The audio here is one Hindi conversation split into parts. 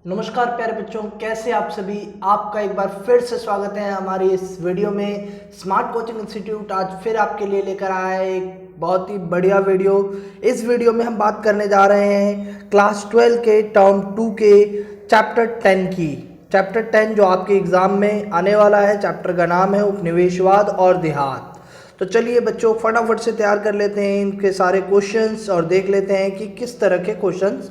नमस्कार प्यारे बच्चों, कैसे आप सभी। आपका एक बार फिर से स्वागत है हमारी इस वीडियो में। स्मार्ट कोचिंग इंस्टीट्यूट आज फिर आपके लिए लेकर आया है एक बहुत ही बढ़िया वीडियो। इस वीडियो में हम बात करने जा रहे हैं क्लास 12 के टर्म 2 के चैप्टर 10 की। चैप्टर 10 जो आपके एग्जाम में आने वाला है। चैप्टर का नाम है उपनिवेशवाद और देहात। तो चलिए बच्चों, फटाफट से तैयार कर लेते हैं इनके सारे क्वेश्चंस और देख लेते हैं कि किस तरह के क्वेश्चंस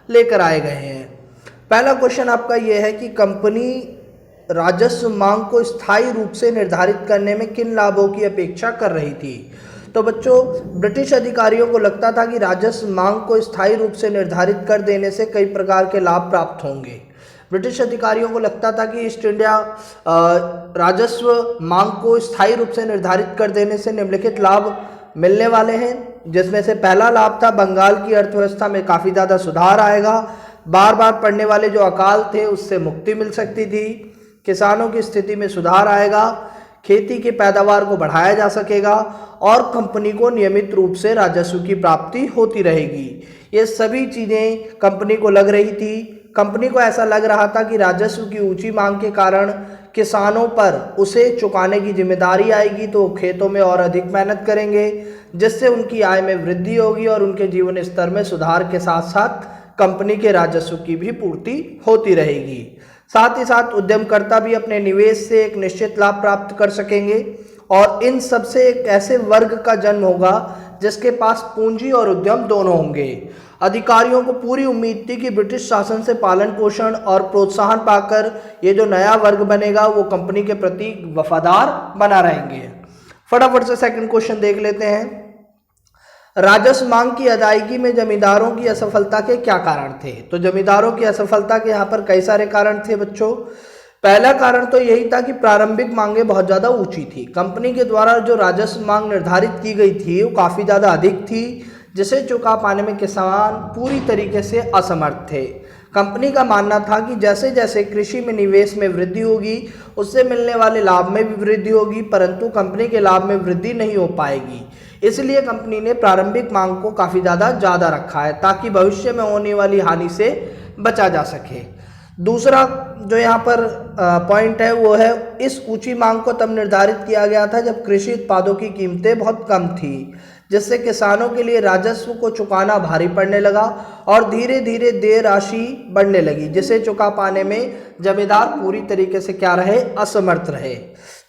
लेकर आए गए हैं। पहला क्वेश्चन आपका यह है कि कंपनी राजस्व मांग को स्थायी रूप से निर्धारित करने में किन लाभों की अपेक्षा कर रही थी। तो बच्चों, ब्रिटिश अधिकारियों को लगता था कि राजस्व मांग को स्थायी रूप से निर्धारित कर देने से कई प्रकार के लाभ प्राप्त होंगे। ब्रिटिश अधिकारियों को लगता था कि ईस्ट इंडिया राजस्व मांग को स्थायी रूप से निर्धारित कर देने से निम्नलिखित लाभ मिलने वाले हैं, जिसमें से पहला लाभ था बंगाल की अर्थव्यवस्था में काफ़ी ज़्यादा सुधार आएगा। बार बार पड़ने वाले जो अकाल थे उससे मुक्ति मिल सकती थी। किसानों की स्थिति में सुधार आएगा, खेती की पैदावार को बढ़ाया जा सकेगा और कंपनी को नियमित रूप से राजस्व की प्राप्ति होती रहेगी। ये सभी चीज़ें कंपनी को लग रही थी। कंपनी को ऐसा लग रहा था कि राजस्व की ऊंची मांग के कारण किसानों पर उसे चुकाने की जिम्मेदारी आएगी, तो खेतों में और अधिक मेहनत करेंगे, जिससे उनकी आय में वृद्धि होगी और उनके जीवन स्तर में सुधार के साथ साथ कंपनी के राजस्व की भी पूर्ति होती रहेगी। साथ ही साथ उद्यमकर्ता भी अपने निवेश से एक निश्चित लाभ प्राप्त कर सकेंगे और इन सब से एक ऐसे वर्ग का जन्म होगा जिसके पास पूंजी और उद्यम दोनों होंगे। अधिकारियों को पूरी उम्मीद थी कि ब्रिटिश शासन से पालन पोषण और प्रोत्साहन पाकर ये जो नया वर्ग बनेगा वो कंपनी के प्रति वफादार बना रहेंगे। फटाफट से सेकंड क्वेश्चन देख लेते हैं। राजस्व मांग की अदायगी में जमींदारों की असफलता के क्या कारण थे। तो जमींदारों की असफलता के यहाँ पर कई सारे कारण थे बच्चों। पहला कारण तो यही था कि प्रारंभिक मांगें बहुत ज़्यादा ऊंची थी। कंपनी के द्वारा जो राजस्व मांग निर्धारित की गई थी वो काफ़ी ज़्यादा अधिक थी, जिसे चुका पाने में किसान पूरी तरीके से असमर्थ थे। कंपनी का मानना था कि जैसे जैसे कृषि में निवेश में वृद्धि होगी उससे मिलने वाले लाभ में भी वृद्धि होगी, परंतु कंपनी के लाभ में वृद्धि नहीं हो पाएगी। इसलिए कंपनी ने प्रारंभिक मांग को काफ़ी ज़्यादा रखा है ताकि भविष्य में होने वाली हानि से बचा जा सके। दूसरा जो यहाँ पर पॉइंट है वो है इस ऊंची मांग को तब निर्धारित किया गया था जब कृषि उत्पादों की कीमतें बहुत कम थी, जिससे किसानों के लिए राजस्व को चुकाना भारी पड़ने लगा और धीरे धीरे देय राशि बढ़ने लगी, जिसे चुका पाने में जमींदार पूरी तरीके से क्या रहे, असमर्थ रहे।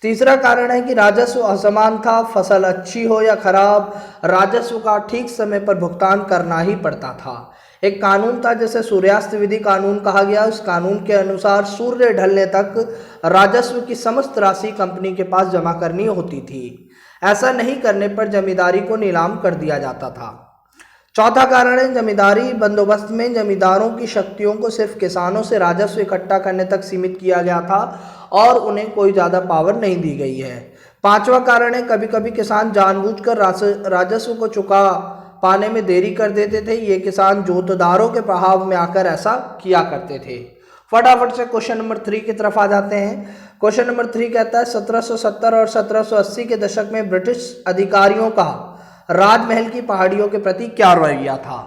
तीसरा कारण है कि राजस्व असमान था। फसल अच्छी हो या खराब, राजस्व का ठीक समय पर भुगतान करना ही पड़ता था। एक कानून था जिसे सूर्यास्त विधि कानून कहा गया। उस कानून के अनुसार सूर्य ढलने तक राजस्व की समस्त राशि कंपनी के पास जमा करनी होती थी। ऐसा नहीं करने पर जमींदारी को नीलाम कर दिया जाता था। चौथा कारण है जमींदारी बंदोबस्त में जमींदारों की शक्तियों को सिर्फ किसानों से राजस्व इकट्ठा करने तक सीमित किया गया था और उन्हें कोई ज़्यादा पावर नहीं दी गई है। पांचवा कारण है कभी कभी किसान जानबूझकर राजस्व को चुका पाने में देरी कर देते थे। ये किसान जोतदारों के प्रभाव में आकर ऐसा किया करते थे। फटाफट से क्वेश्चन नंबर 3 की तरफ आ जाते हैं। क्वेश्चन नंबर 3 कहता है 1770 और 1780 के दशक में ब्रिटिश अधिकारियों का राजमहल की पहाड़ियों के प्रति क्या रवैया था।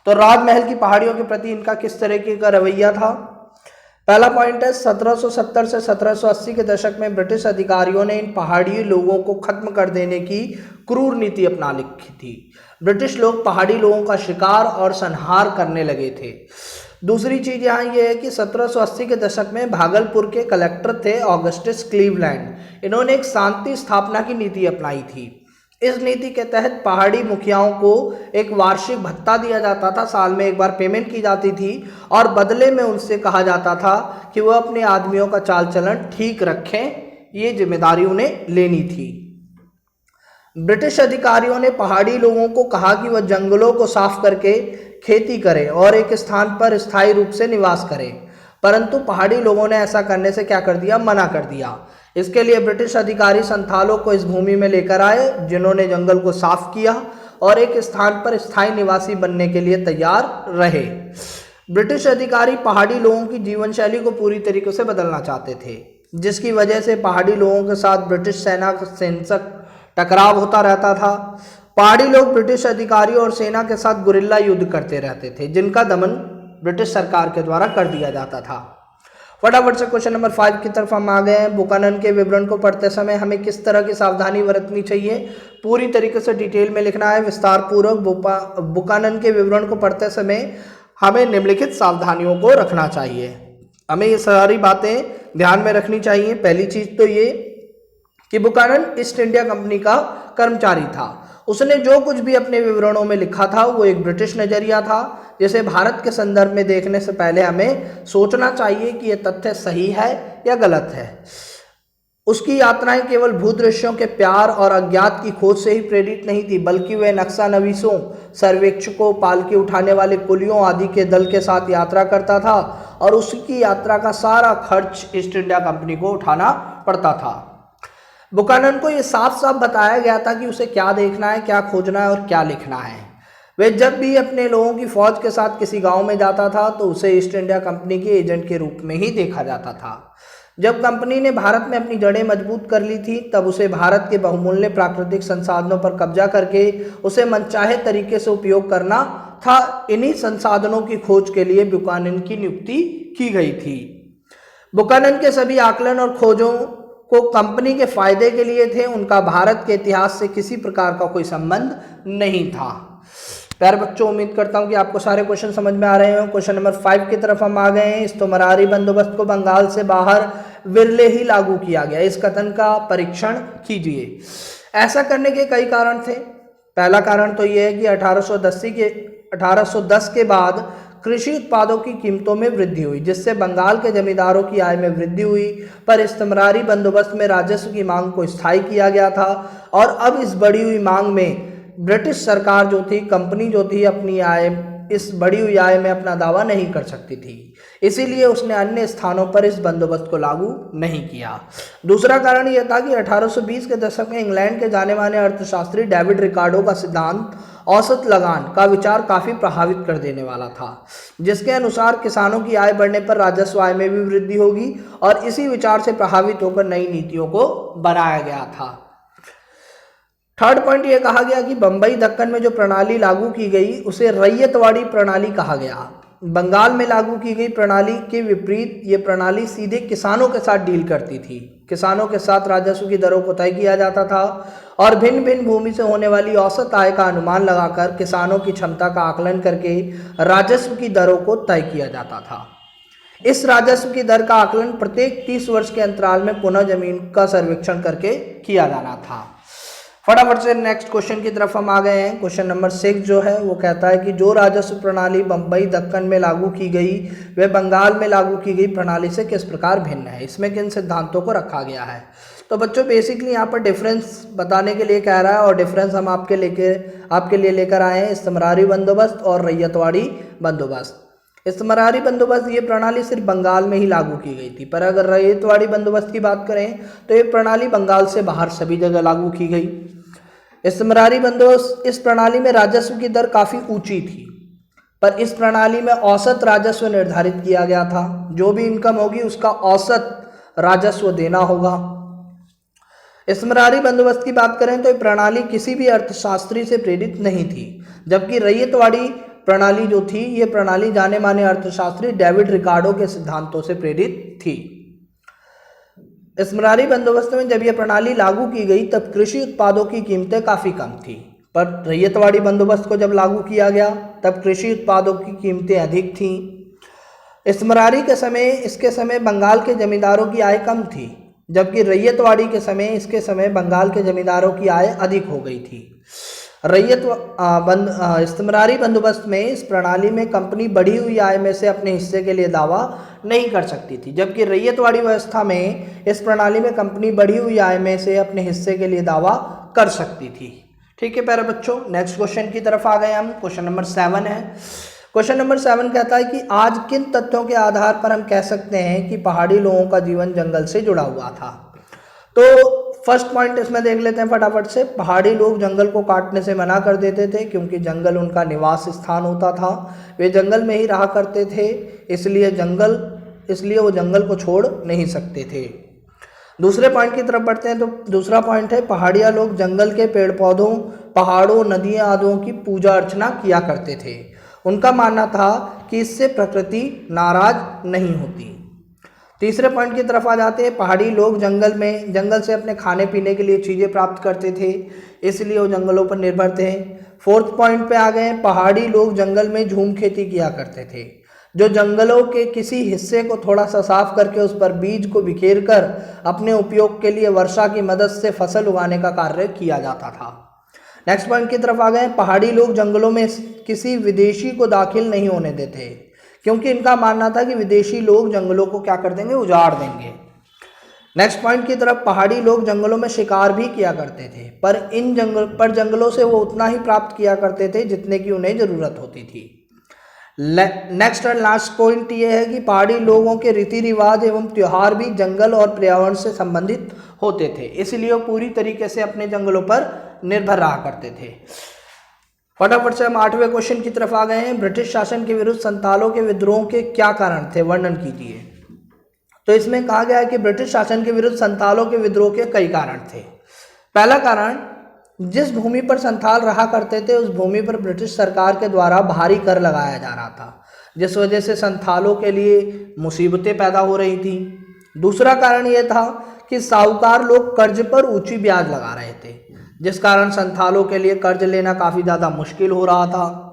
तो राजमहल की पहाड़ियों के प्रति इनका किस तरीके का रवैया था। पहला पॉइंट है 1770 से 1780 के दशक में ब्रिटिश अधिकारियों ने इन पहाड़ी लोगों को खत्म कर देने की क्रूर नीति अपना रखी थी। ब्रिटिश लोग पहाड़ी लोगों का शिकार और संहार करने लगे थे। दूसरी चीज यहाँ ये है कि 1780 के दशक में भागलपुर के कलेक्टर थे ऑगस्टस क्लीवलैंड। इन्होंने एक शांति स्थापना की नीति अपनाई थी। इस नीति के तहत पहाड़ी मुखियाओं को एक वार्षिक भत्ता दिया जाता था, साल में एक बार पेमेंट की जाती थी और बदले में उनसे कहा जाता था कि वह अपने आदमियों का चाल चलन ठीक रखें। ये जिम्मेदारी उन्हें लेनी थी। ब्रिटिश अधिकारियों ने पहाड़ी लोगों को कहा कि वह जंगलों को साफ करके खेती करें और एक स्थान पर स्थायी रूप से निवास करें, परंतु पहाड़ी लोगों ने ऐसा करने से क्या कर दिया, मना कर दिया। इसके लिए ब्रिटिश अधिकारी संथालों को इस भूमि में लेकर आए, जिन्होंने जंगल को साफ किया और एक स्थान पर स्थायी निवासी बनने के लिए तैयार रहे। ब्रिटिश अधिकारी पहाड़ी लोगों की जीवन शैली को पूरी तरीके से बदलना चाहते थे, जिसकी वजह से पहाड़ी लोगों के साथ ब्रिटिश सेना का हिंसक टकराव होता रहता था। पहाड़ी लोग ब्रिटिश अधिकारियों और सेना के साथ गुरिल्ला युद्ध करते रहते थे, जिनका दमन ब्रिटिश सरकार के द्वारा कर दिया जाता था। फटाफट से क्वेश्चन नंबर 5 की तरफ हम आ गए हैं। बुकानन के विवरण को पढ़ते समय हमें किस तरह की सावधानी बरतनी चाहिए, पूरी तरीके से डिटेल में लिखना है, विस्तार पूर्वक। बुकानन के विवरण को पढ़ते समय हमें निम्नलिखित सावधानियों को रखना चाहिए। हमें ये सारी बातें ध्यान में रखनी चाहिए। पहली चीज तो ये कि बुकानन ईस्ट इंडिया कंपनी का कर्मचारी था। उसने जो कुछ भी अपने विवरणों में लिखा था वो एक ब्रिटिश नजरिया था, जिसे भारत के संदर्भ में देखने से पहले हमें सोचना चाहिए कि यह तथ्य सही है या गलत है। उसकी यात्राएं केवल भूदृश्यों के प्यार और अज्ञात की खोज से ही प्रेरित नहीं थी, बल्कि वह नक्शा नवीसों, सर्वेक्षकों, पालकी उठाने वाले कुलियों आदि के दल के साथ यात्रा करता था और उसकी यात्रा का सारा खर्च ईस्ट इंडिया कंपनी को उठाना पड़ता था। बुकानन को यह साफ साफ बताया गया था कि उसे क्या देखना है, क्या खोजना है और क्या लिखना है। वह जब भी अपने लोगों की फौज के साथ किसी गांव में जाता था तो उसे ईस्ट इंडिया कंपनी के एजेंट के रूप में ही देखा जाता था। जब कंपनी ने भारत में अपनी जड़ें मजबूत कर ली थी तब उसे भारत के बहुमूल्य प्राकृतिक संसाधनों पर कब्जा करके उसे मनचाहे तरीके से उपयोग करना था। इन्हीं संसाधनों की खोज के लिए बुकानन की नियुक्ति की गई थी। बुकानन के सभी आकलन और खोजों को कंपनी के फायदे के लिए थे। उनका भारत के इतिहास से किसी प्रकार का कोई संबंध नहीं था। प्यारे बच्चों, उम्मीद करता हूं कि आपको सारे क्वेश्चन समझ में आ रहे हो। क्वेश्चन नंबर 5 की तरफ हम आ गए हैं। इस्तुमरारी बंदोबस्त को बंगाल से बाहर विरले ही लागू किया गया, इस कथन का परीक्षण कीजिए। ऐसा करने के कई कारण थे। पहला कारण तो यह है कि 1810 के बाद कृषि उत्पादों की कीमतों में वृद्धि हुई, जिससे बंगाल के जमींदारों की आय में वृद्धि हुई। पर इस्तमरारी बंदोबस्त में राजस्व की मांग को स्थायी किया गया था और अब इस बढ़ी हुई मांग में ब्रिटिश सरकार जो थी, कंपनी जो थी, अपनी आय, इस बढ़ी हुई आय में अपना दावा नहीं कर सकती थी। इसीलिए उसने अन्य स्थानों पर इस बंदोबस्त को लागू नहीं किया। दूसरा कारण यह था कि 1820 के दशक में इंग्लैंड के जाने माने अर्थशास्त्री डेविड रिकार्डो का सिद्धांत औसत लगान का विचार काफी प्रभावित कर देने वाला था, जिसके अनुसार किसानों की आय बढ़ने पर राजस्व आय में भी वृद्धि होगी और इसी विचार से प्रभावित होकर नई नीतियों को बनाया गया था। थर्ड पॉइंट यह कहा गया कि बंबई दक्कन में जो प्रणाली लागू की गई उसे रैयतवाड़ी प्रणाली कहा गया। बंगाल में लागू की गई प्रणाली के विपरीत ये प्रणाली सीधे किसानों के साथ डील करती थी। किसानों के साथ राजस्व की दरों को तय किया जाता था और भिन्न भिन्न भूमि से होने वाली औसत आय का अनुमान लगाकर किसानों की क्षमता का आकलन करके राजस्व की दरों को तय किया जाता था। इस राजस्व की दर का आकलन प्रत्येक 30 वर्ष के अंतराल में पुनः जमीन का सर्वेक्षण करके किया जाना था। फटाफट से नेक्स्ट क्वेश्चन की तरफ हम आ गए हैं। क्वेश्चन नंबर 6 जो है वो कहता है कि जो राजस्व प्रणाली बंबई दक्कन में लागू की गई वह बंगाल में लागू की गई प्रणाली से किस प्रकार भिन्न है, इसमें किन सिद्धांतों को रखा गया है। तो बच्चों बेसिकली यहाँ पर डिफरेंस बताने के लिए कह रहा है और डिफरेंस हम आपके लिए लेकर आए हैं इस्तमरारी बंदोबस्त और रैयतवाड़ी बंदोबस्त। इस्तमरारी बंदोबस्त ये प्रणाली सिर्फ बंगाल में ही लागू की गई थी, पर अगर रैयतवाड़ी बंदोबस्त की बात करें तो ये प्रणाली बंगाल से बाहर सभी जगह लागू की गई। इस्तमरारी बंदोबस्त, इस प्रणाली में राजस्व की दर काफ़ी ऊंची थी, पर इस प्रणाली में औसत राजस्व निर्धारित किया गया था। जो भी इनकम होगी उसका औसत राजस्व देना होगा। इस्तमरारी बंदोबस्त की बात करें तो ये प्रणाली किसी भी अर्थशास्त्री से प्रेरित नहीं थी, जबकि रैयतवाड़ी प्रणाली जो थी ये प्रणाली जाने माने अर्थशास्त्री डेविड रिकार्डो के सिद्धांतों से प्रेरित थी। इस्तमरारी बंदोबस्त में जब यह प्रणाली लागू की गई तब कृषि उत्पादों की कीमतें काफ़ी कम थी, पर रैयतवाड़ी बंदोबस्त को जब लागू किया गया तब कृषि उत्पादों की कीमतें अधिक थीं। इस्तमरारी के समय इसके समय बंगाल के जमींदारों की आय कम थी, जबकि रैयतवाड़ी के समय इसके समय बंगाल के जमींदारों की आय अधिक हो गई थी। इस्तमरारी बंदोबस्त में इस प्रणाली में कंपनी बढ़ी हुई आय में से अपने हिस्से के लिए दावा नहीं कर सकती थी, जबकि रैयतवाड़ी व्यवस्था में इस प्रणाली में कंपनी बढ़ी हुई आय में से अपने हिस्से के लिए दावा कर सकती थी। ठीक है प्यारे बच्चों, नेक्स्ट क्वेश्चन की तरफ आ गए हम। क्वेश्चन नंबर 7 है। क्वेश्चन नंबर 7 कहता है कि आज किन तथ्यों के आधार पर हम कह सकते हैं कि पहाड़ी लोगों का जीवन जंगल से जुड़ा हुआ था। तो फर्स्ट पॉइंट इसमें देख लेते हैं फटाफट से। पहाड़ी लोग जंगल को काटने से मना कर देते थे क्योंकि जंगल उनका निवास स्थान होता था। वे जंगल में ही रहा करते थे, इसलिए वो जंगल को छोड़ नहीं सकते थे। दूसरे पॉइंट की तरफ बढ़ते हैं। तो दूसरा पॉइंट है पहाड़िया लोग जंगल के पेड़ पौधों, पहाड़ों, नदियाँ आदि की पूजा अर्चना किया करते थे। उनका मानना था कि इससे प्रकृति नाराज नहीं होती। तीसरे पॉइंट की तरफ आ जाते हैं। पहाड़ी लोग जंगल से अपने खाने पीने के लिए चीज़ें प्राप्त करते थे, इसलिए वो जंगलों पर निर्भर थे। फोर्थ पॉइंट पे आ गए। पहाड़ी लोग जंगल में झूम खेती किया करते थे, जो जंगलों के किसी हिस्से को थोड़ा सा साफ करके उस पर बीज को बिखेर कर अपने उपयोग के लिए वर्षा की मदद से फसल उगाने का कार्य किया जाता था। नेक्स्ट पॉइंट की तरफ आ गए। पहाड़ी लोग जंगलों में किसी विदेशी को दाखिल नहीं होने देते, क्योंकि इनका मानना था कि विदेशी लोग जंगलों को क्या कर देंगे, उजाड़ देंगे। नेक्स्ट पॉइंट की तरफ, पहाड़ी लोग जंगलों में शिकार भी किया करते थे, पर जंगलों से वो उतना ही प्राप्त किया करते थे जितने की उन्हें ज़रूरत होती थी। नेक्स्ट और लास्ट पॉइंट ये है कि पहाड़ी लोगों के रीति रिवाज एवं त्योहार भी जंगल और पर्यावरण से संबंधित होते थे, इसलिए वो पूरी तरीके से अपने जंगलों पर निर्भर रहा करते थे। फटाफट से हम 8वें क्वेश्चन की तरफ आ गए हैं। ब्रिटिश शासन के विरुद्ध संथालों के विद्रोह के क्या कारण थे, वर्णन कीजिए। तो इसमें कहा गया है कि ब्रिटिश शासन के विरुद्ध संथालों के विद्रोह के कई कारण थे। पहला कारण, जिस भूमि पर संथाल रहा करते थे उस भूमि पर ब्रिटिश सरकार के द्वारा भारी कर लगाया जा रहा था, जिस वजह से संथालों के लिए मुसीबतें पैदा हो रही थी। दूसरा कारण यह था कि साहूकार लोग कर्ज पर ऊंची ब्याज लगा रहे थे, जिस कारण संथालों के लिए कर्ज लेना काफ़ी ज़्यादा मुश्किल हो रहा था।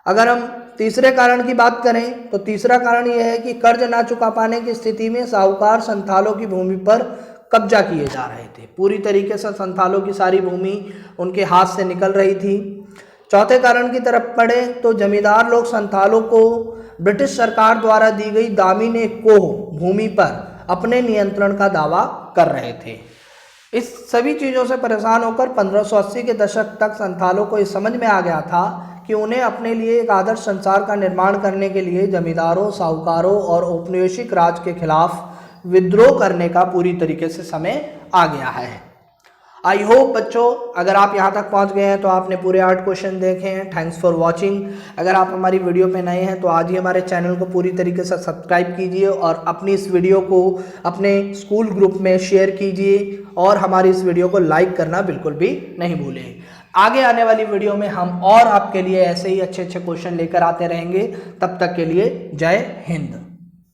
अगर हम तीसरे कारण की बात करें तो तीसरा कारण यह है कि कर्ज ना चुका पाने की स्थिति में साहूकार संथालों की भूमि पर कब्जा किए जा रहे थे। पूरी तरीके से संथालों की सारी भूमि उनके हाथ से निकल रही थी। चौथे कारण की तरफ पढ़े तो जमींदार लोग संथालों को ब्रिटिश सरकार द्वारा दी गई दामिने कोह भूमि पर अपने नियंत्रण का दावा कर रहे थे। इस सभी चीज़ों से परेशान होकर 1580 के दशक तक संथालों को इस समझ में आ गया था कि उन्हें अपने लिए एक आदर्श संसार का निर्माण करने के लिए जमींदारों, साहूकारों और औपनिवेशिक राज के खिलाफ विद्रोह करने का पूरी तरीके से समय आ गया है। आई होप बच्चों, अगर आप यहाँ तक पहुँच गए हैं तो आपने पूरे 8 क्वेश्चन देखे हैं। Thanks for watching. अगर आप हमारी वीडियो पे नए हैं तो आज ही हमारे चैनल को पूरी तरीके से सब्सक्राइब कीजिए और अपनी इस वीडियो को अपने स्कूल ग्रुप में शेयर कीजिए और हमारी इस वीडियो को लाइक करना बिल्कुल भी नहीं भूलें। आगे आने वाली वीडियो में हम और आपके लिए ऐसे ही अच्छे अच्छे क्वेश्चन लेकर आते रहेंगे। तब तक के लिए जय हिंद।